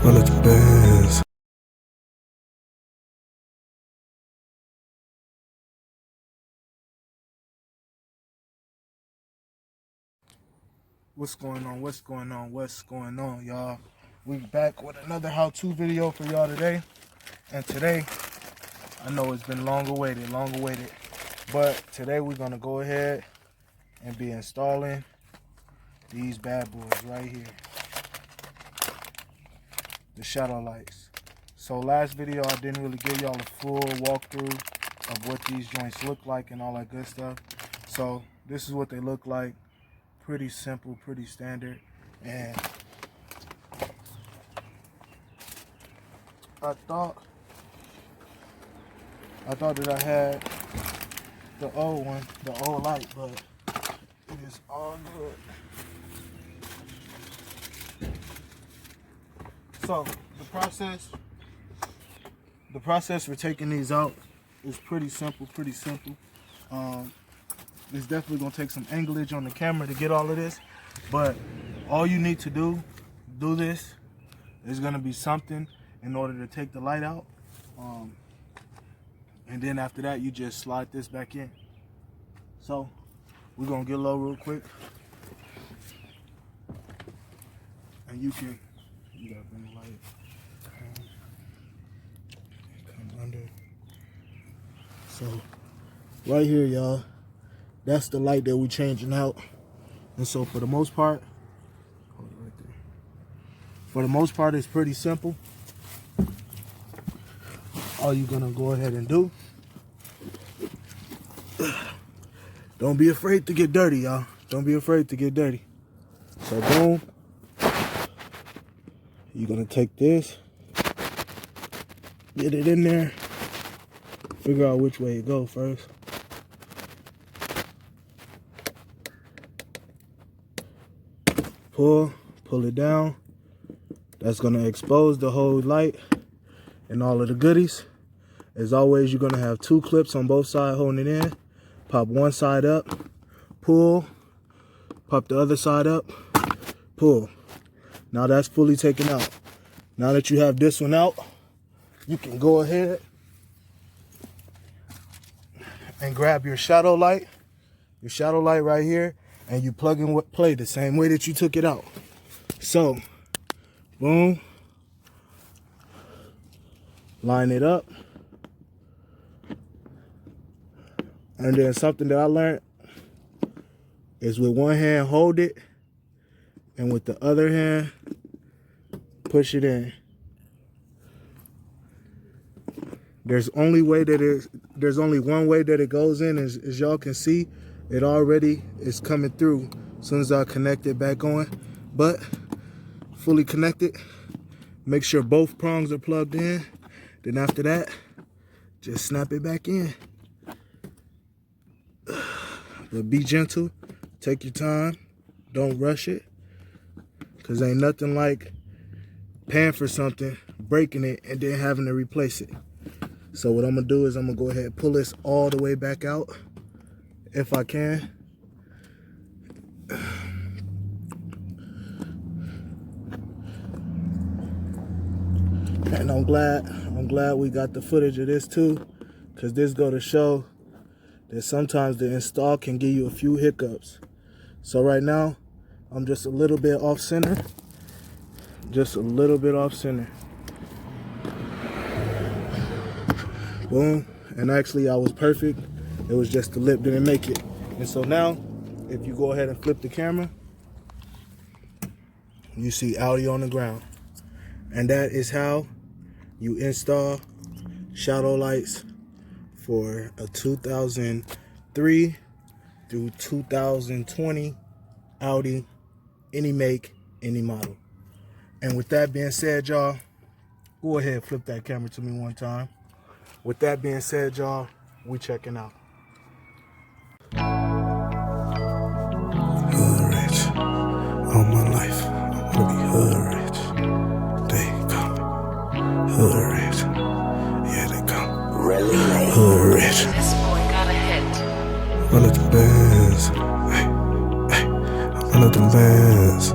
Run at the bands. What's going on? What's going on? What's going on, y'all? We back with another how-to video for y'all today. And today, I know it's been long awaited, but today we're gonna go ahead and be installing these bad boys right here, the shadow lights. So last video I didn't really give y'all a full walkthrough of what these joints look like and all that good stuff. So this is what they look like. Pretty simple, pretty standard. And I thought that I had the old one, the old light, but it is all good. So the process for taking these out is pretty simple. It's definitely gonna take some anglage on the camera to get all of this, but all you need to do this is gonna be something in order to take the light out, and then after that you just slide this back in. So we're gonna get low real quick, and you gotta bring the light come under. So right here, y'all, that's the light that we're changing out. And so for the most part, hold it right there. For the most part, it's pretty simple. All you're gonna go ahead and do, don't be afraid to get dirty, y'all. Don't be afraid to get dirty. So boom, you're gonna take this, get it in there, figure out which way it go first. Pull it down. That's gonna expose the whole light and all of the goodies. As always, you're gonna have two clips on both sides holding it in. Pop one side up, pull, pop the other side up, pull. Now that's fully taken out. Now that you have this one out, you can go ahead and grab your shadow light right here, and you plug in play the same way that you took it out. So, boom, line it up. And then something that I learned is with one hand hold it, and with the other hand push it in. There's only one way that it goes in. As y'all can see, it already is coming through as soon as I connect it back on. But fully connected, make sure both prongs are plugged in. Then after that, just snap it back in. But be gentle, take your time, don't rush it, because ain't nothing like paying for something, breaking it, and then having to replace it. So what I'm gonna do is I'm gonna go ahead and pull this all the way back out, if I can. And I'm glad we got the footage of this too, because this go to show that sometimes the install can give you a few hiccups. So right now, I'm just a little bit off center. Just a little bit off center. Boom. And actually I was perfect. It was just the lip didn't make it. And so now, if you go ahead and flip the camera, you see Audi on the ground. And that is how you install shadow lights for a 2003 through 2020 Audi, any make, any model. And with that being said, y'all, go ahead and flip that camera to me one time. With that being said, y'all, we checking out. Hood rich. All my life, I wanna be hood rich. They come. Hood rich. Yeah, they come. Really? Hood rich. This boy got a hit. Run at the bands. Hey, hey. I run at the bands.